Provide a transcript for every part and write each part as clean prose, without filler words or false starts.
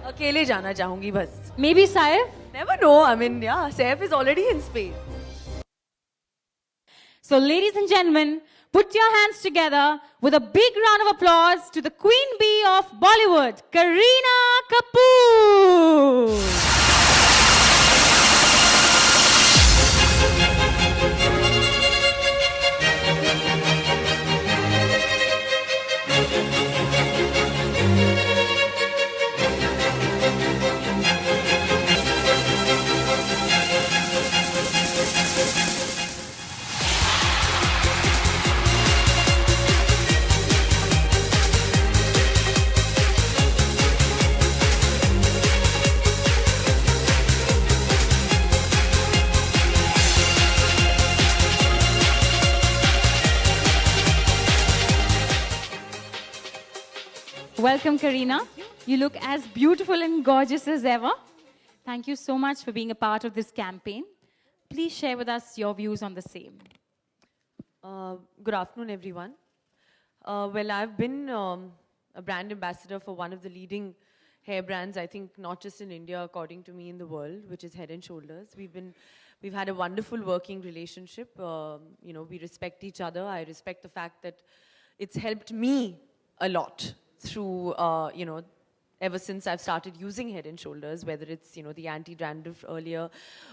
अकेले जाना चाहूंगी बस. Maybe Saif? Never know. I mean, yeah, Saif is already in space. So ladies and gentlemen, put your hands together with a big round of applause to the Queen Bee of Bollywood, Kareena Kapoor. Welcome, Kareena. You look as beautiful and gorgeous as ever. Thank you so much for being a part of this campaign. Please share with us your views on the same. Good afternoon, everyone. Well, I've been a brand ambassador for one of the leading hair brands, I think not just in India, according to me, in the world, which is Head & Shoulders. We've had a wonderful working relationship. We respect each other. I respect the fact that it's helped me a lot through, ever since I've started using Head & Shoulders, whether it's, the anti-dandruff earlier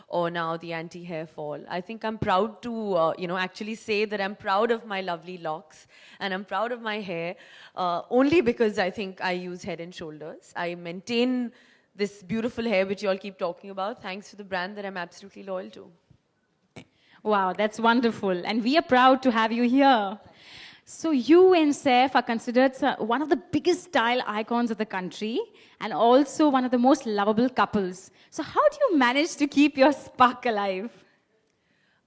or now the anti-hair fall. I think I'm proud to, actually say that I'm proud of my lovely locks and I'm proud of my hair only because I think I use Head & Shoulders. I maintain this beautiful hair which you all keep talking about thanks to the brand that I'm absolutely loyal to. Wow, that's wonderful. And we are proud to have you here. So you and Saif are considered one of the biggest style icons of the country and also one of the most lovable couples. So how do you manage to keep your spark alive?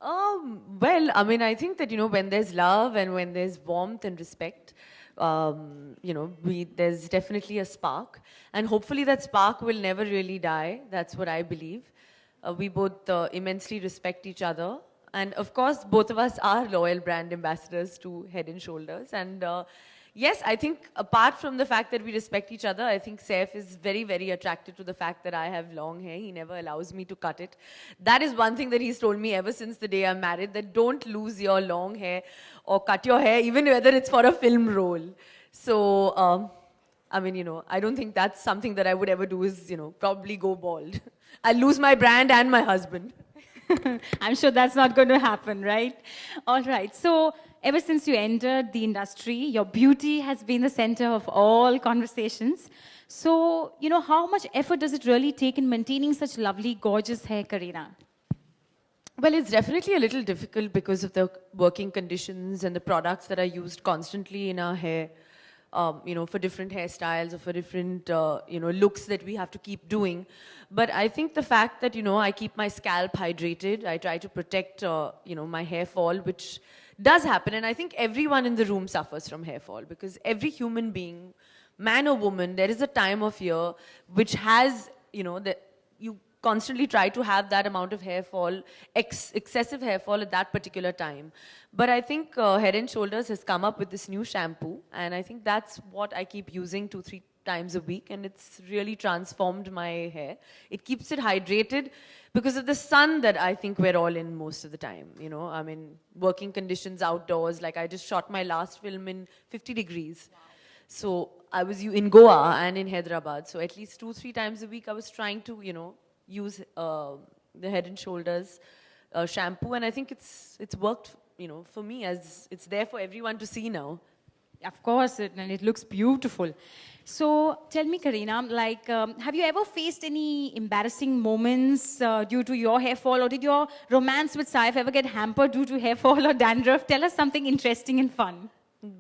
Well, I mean, I think that, when there's love and when there's warmth and respect, there's definitely a spark. And hopefully that spark will never really die. That's what I believe. We both immensely respect each other. And of course, both of us are loyal brand ambassadors to Head & Shoulders. And yes, I think apart from the fact that we respect each other, I think Saif is very, very attracted to the fact that I have long hair. He never allows me to cut it. That is one thing that he's told me ever since the day I'm married, that don't lose your long hair or cut your hair, even whether it's for a film role. So, I don't think that's something that I would ever do is, probably go bald. I'll lose my brand and my husband. I'm sure that's not going to happen, right? All right. So ever since you entered the industry, your beauty has been the center of all conversations. So, how much effort does it really take in maintaining such lovely, gorgeous hair, Kareena? Well, it's definitely a little difficult because of the working conditions and the products that are used constantly in our hair. For different hairstyles or for different, looks that we have to keep doing. But I think the fact that, I keep my scalp hydrated, I try to protect, my hair fall, which does happen. And I think everyone in the room suffers from hair fall because every human being, man or woman, there is a time of year which has, that you constantly try to have that amount of hair fall, excessive hair fall at that particular time. But I think Head & Shoulders has come up with this new shampoo, and I think that's what I keep using 2-3 times a week, and it's really transformed my hair. It keeps it hydrated because of the sun that I think we're all in most of the time. Working conditions outdoors, like I just shot my last film in 50 degrees. Wow. So I was in Goa and in Hyderabad, so at least 2-3 times a week I was trying to, use the Head & Shoulders shampoo, and I think it's worked, for me, as it's there for everyone to see now. Of course, and it looks beautiful. So tell me, Kareena, have you ever faced any embarrassing moments due to your hair fall, or did your romance with Saif ever get hampered due to hair fall or dandruff? Tell us something interesting and fun.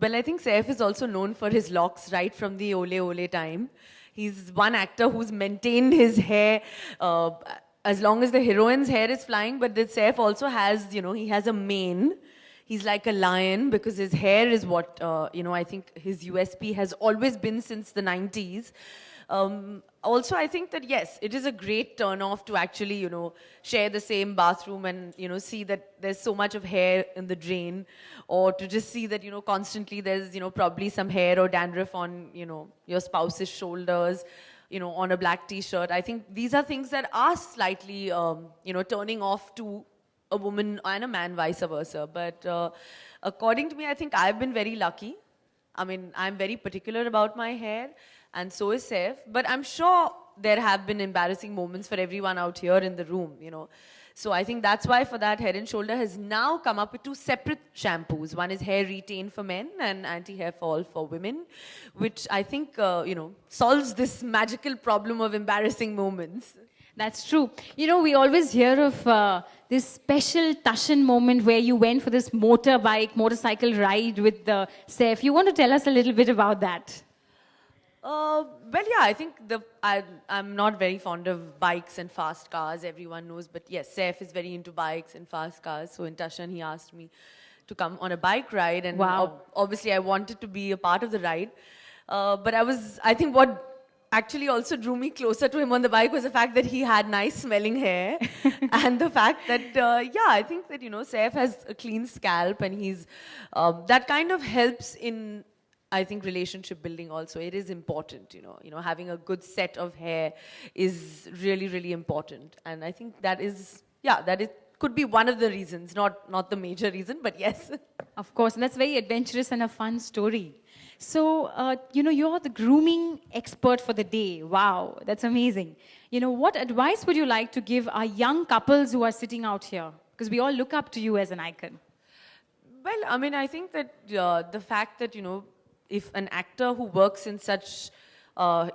Well, I think Saif is also known for his locks right from the Ole Ole time. He's one actor who's maintained his hair as long as the heroine's hair is flying, but the Saif also has, he has a mane. He's like a lion because his hair is what, I think his USP has always been since the 90s. Also, I think that, yes, it is a great turn-off to actually, share the same bathroom and, see that there's so much of hair in the drain, or to just see that, constantly there's, probably some hair or dandruff on, your spouse's shoulders. you know, on a black t-shirt. I think these are things that are slightly, you know, turning off to a woman and a man, vice versa. But according to me, I think I've been very lucky. I mean, I'm very particular about my hair, and so is Saif. But I'm sure there have been embarrassing moments for everyone out here in the room, you know. So I think that's why for that, Head & Shoulder has now come up with 2 separate shampoos. One is Hair Retain for men and Anti-Hair Fall for women, which I think, you know, solves this magical problem of embarrassing moments. That's true. You know, we always hear of this special Tashan moment where you went for this motorcycle ride with Saif. You want to tell us a little bit about that? Well, yeah, I think I'm not very fond of bikes and fast cars, everyone knows. But yes, Saif is very into bikes and fast cars. So in Tashan, he asked me to come on a bike ride. And wow. Obviously, I wanted to be a part of the ride. But I think what actually also drew me closer to him on the bike was the fact that he had nice smelling hair. And the fact that, yeah, I think that, you know, Saif has a clean scalp and he's, that kind of helps in, I think, relationship building also. It is important, you know, having a good set of hair is really, really important. And I think that is, yeah, that it could be one of the reasons, not the major reason, but yes. Of course, and that's very adventurous and a fun story. So, you know, you're the grooming expert for the day. Wow, that's amazing. You know, what advice would you like to give our young couples who are sitting out here? Because we all look up to you as an icon. Well, I mean, I think that the fact that, you know, if an actor who works in such,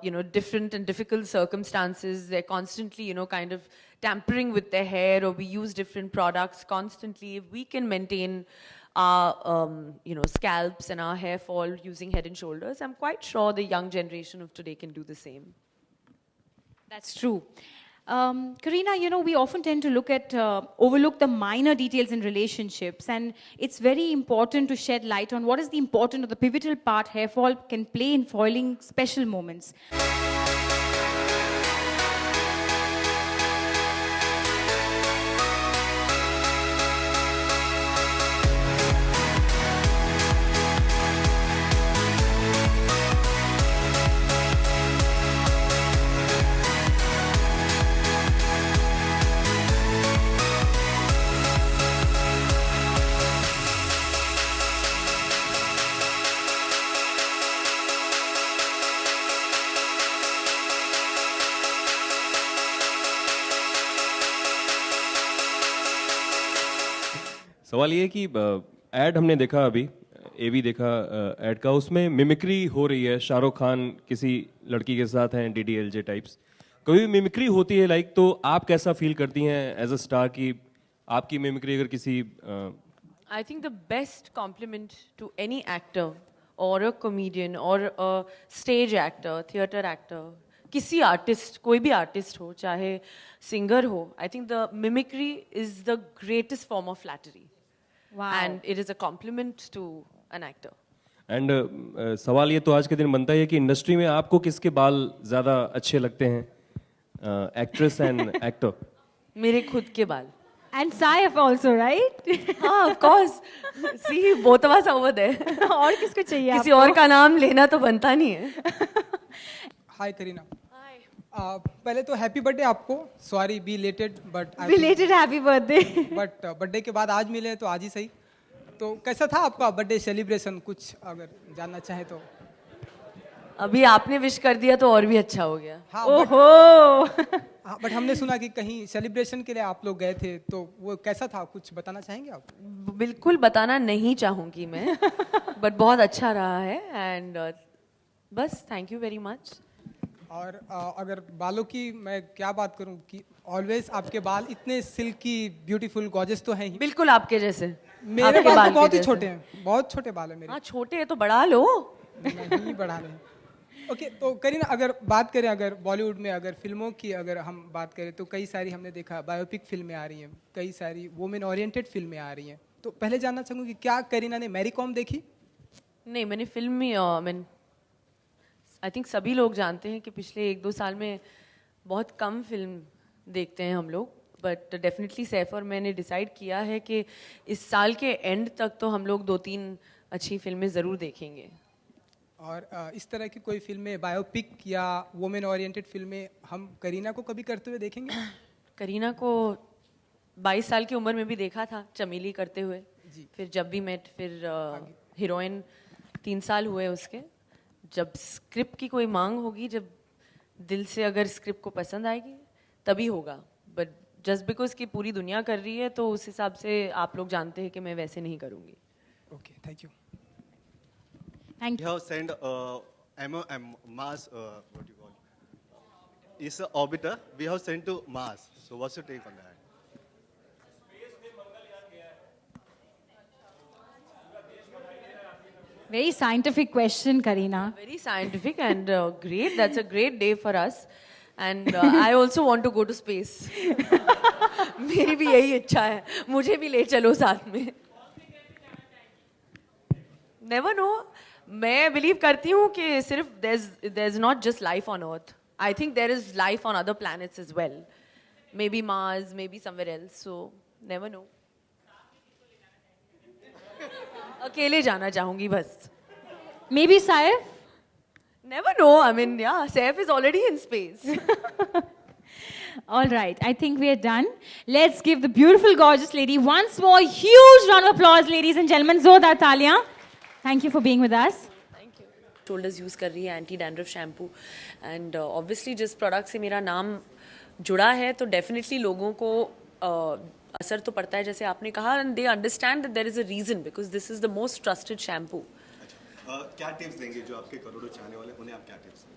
you know, different and difficult circumstances, they're constantly, you know, kind of tampering with their hair, or we use different products constantly, if we can maintain our, you know, scalps and our hair fall using Head & Shoulders, I'm quite sure the young generation of today can do the same. That's true. Kareena, you know, we often tend to overlook the minor details in relationships, and it's very important to shed light on what is the important or the pivotal part hair fall can play in foiling special moments. सवाल ये कि add हमने देखा अभी एवी देखा add का, उसमें mimicry हो रही है, शाहरुख खान किसी लड़की के साथ हैं, डीडीएलजे टाइप्स, कभी भी मिमिक्री होती है लाइक, तो आप कैसा फील करती हैं एज अ स्टार की आपकी मिमिक्री अगर किसी I think the best compliment to any actor or a comedian or a stage actor, theatre actor, किसी आर्टिस्ट, कोई भी आर्टिस्ट हो, चाहे सिंगर हो, I think the mimicry is the greatest form of flattery. Wow. And it is a compliment to an actor. And सवाल ये तो आज के दिन बनता है कि इंडस्ट्री में आपको किसके बाल ज्यादा अच्छे लगते हैं, एक्ट्रेस एंड एक्टर? मेरे खुद के बाल. And Saif also, right? हाँ, of course. See, both of us over there. और किसको चाहिए? किसी और का नाम लेना तो बनता नहीं है. हाय करीना. पहले तो हैप्पी बर्थडे आपको. Sorry belated but belated happy birthday. But birthday के बाद आज मिले तो आज ही सही. तो कैसा था आपका बर्थडे सेलिब्रेशन, कुछ अगर जानना चाहे तो? अभी आपने विश कर दिया तो और भी अच्छा हो गया. हाँ, ओहो. बट हमने सुना कि कहीं सेलिब्रेशन के लिए आप लोग गए थे, तो वो कैसा था, कुछ बताना चाहेंगे आप? बिल्कुल बताना नहीं चाहूंगी मैं, बट बहुत अच्छा रहा है. एंड बस थैंक यू वेरी मच. और अगर बालों की मैं क्या बात करूं कि ऑलवेज आपके बाल इतने सिल्की ब्यूटीफुल गॉर्जियस तो हैं ही. बिल्कुल आपके जैसे. मेरे बाल तो बहुत ही छोटे हैं, बहुत छोटे बाल है मेरे. हाँ, छोटे हैं तो बढ़ा लो. नहीं बढ़ा रहे. ओके, तो करीना अगर बात करें, अगर बॉलीवुड में अगर फिल्मों की अगर हम बात करें तो कई सारी हमने देखा बायोपिक फिल्में आ रही हैं, कई सारी वुमेन ओरिएंटेड फिल्में आ रही हैं. तो पहले जानना चाहूँगी क्या करीना ने मैरी कॉम देखी? नहीं, मैंने फिल्म में आई थिंक सभी लोग जानते हैं कि पिछले 1-2 साल में बहुत कम फिल्म देखते हैं हम लोग, बट डेफिनेटली सैफ और मैंने डिसाइड किया है कि इस साल के एंड तक तो हम लोग 2-3 अच्छी फिल्में ज़रूर देखेंगे. और इस तरह की कोई फिल्में बायोपिक या वुमेन ओरिएंटेड फिल्में हम करीना को कभी करते हुए देखेंगे? करीना को 22 साल की उम्र में भी देखा था चमेली करते हुए, फिर जब भी मेट, फिर हीरोइन 3 साल हुए उसके। जब स्क्रिप्ट की कोई मांग होगी, जब दिल से अगर स्क्रिप्ट को पसंद आएगी तभी होगा, बट जस्ट बिकॉज कि पूरी दुनिया कर रही है तो उस हिसाब से आप लोग जानते हैं कि मैं वैसे नहीं करूँगी। Okay, thank you. Thank We have sent Mars, what do you call? It's an orbiter. We have sent to Mars. So what's your take on that? Very scientific question, Kareena. Very scientific and great. That's a great day for us. And I also want to go to space. मेरी भी यही इच्छा है, मुझे भी ले चलो साथ में। Never know. मैं बिलीव करती हूँ कि सिर्फ there's not just life on Earth. I think there is life on other planets as well. Maybe Mars, maybe somewhere else. So never know. अकेले जाना चाहूँगी बस। Maybe Saif? Never know. I mean, yeah, Saif is already in space. All right, I think we are done. Let's give the beautiful, gorgeous lady once more huge round of applause, ladies and gentlemen. Zordar taaliyan. Thank you for being with us. Shoulders use कर रही है anti dandruff shampoo and obviously जिस product से मेरा नाम जुड़ा है तो डेफिनेटली लोगों को असर तो पड़ता है, जैसे आपने कहा, and they understand that there is a reason because this is the most trusted shampoo. क्या टिप्स देंगे जो आपके करोड़ों चाहने वाले उन्हें आप क्या टिप्स देंगे?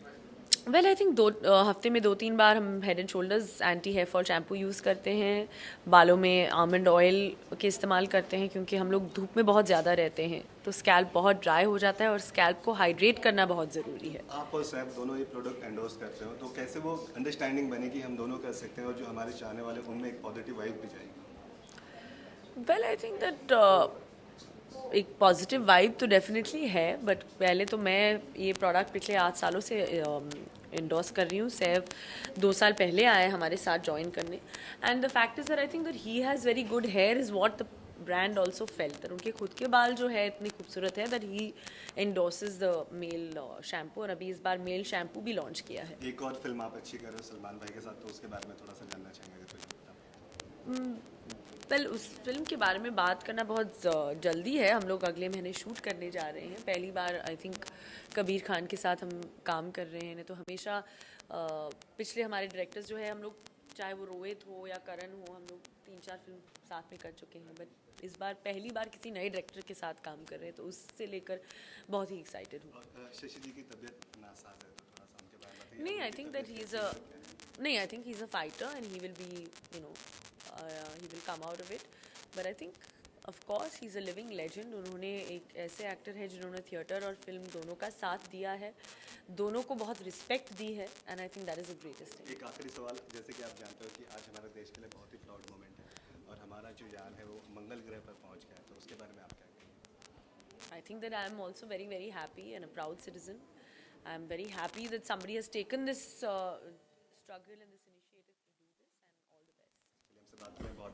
वेल आई थिंक हफ्ते में 2-3 बार हम Head and Shoulders anti hair fall shampoo use करते हैं। बालों में आमंड ऑयल के इस्तेमाल करते हैं क्योंकि हम लोग धूप में बहुत ज़्यादा रहते हैं तो स्कैल्प बहुत ड्राई हो जाता है और स्कैल्प को हाइड्रेट करना बहुत ज़रूरी है। आप और सैफ दोनों ये प्रोडक्ट एंडोर्स करते हो तो कैसे वो अंडरस्टैंडिंग बने कि हम दोनों कर सकते हैं और जो हमारे चाहने वाले उनमें एक पॉजिटिव वाइब भी जाएगी? वेल आई थिंक दैट एक पॉजिटिव वाइब तो डेफिनेटली है, बट पहले तो मैं ये प्रोडक्ट पिछले 8 सालों से इंडोर्स कर रही हूँ। सैफ 2 साल पहले आए हमारे साथ ज्वाइन करने and the fact is that I think that he has very good hair is what the brand also felt that उनके खुद के बाल जो है इतनी खूबसूरत है that he endorses the male shampoo और अभी इस बार मेल शैम्पू भी लॉन्च किया है। एक और फिल्म आप अच्छी कर रहे हो सलमान भाई के साथ, तो उसके बारे में थोड़ा सा जानना चाहेंगे अगर कुछ? वेल उस फिल्म के बारे में बात करना बहुत जल्दी है, हम लोग अगले महीने शूट करने जा रहे हैं। पहली बार आई थिंक कबीर खान के साथ हम काम कर रहे हैं, तो हमेशा पिछले हमारे डायरेक्टर्स जो है हम लोग चाहे वो रोहित हो या करण हो, हम लोग 3-4 फिल्म साथ में कर चुके हैं, बट इस बार पहली बार किसी नए डायरेक्टर के साथ काम कर रहे हैं तो उससे लेकर बहुत ही एक्साइटेड हूँ। शशि जी की तबीयत नासाज है तो थोड़ा सा उनके बारे में बताइए। नहीं, आई think that he is a fighter and he will be he will come out of it, but I think of course he's a living legend। उन्होंने एक ऐसे एक्टर है जिन्होंने थिएटर और फिल्म दोनों का साथ दिया है, दोनों को बहुत रिस्पेक्ट दी है and I think that is the greatest thing. एक आखिरी सवाल, जैसे कि आप जानते हो कि आज हमारे देश के लिए बहुत ही प्राउड मोमेंट है और हमारा जो यान है वो मंगल ग्रह पर पहुंच गया है, तो उसके बारे में आप क्या कहेंगे? I think that I am also very, very happy and a proud citizen. I am very happy that somebody has taken this struggle and this initiative to do this, and all the best. चलिए, हमसे बात करें बहुत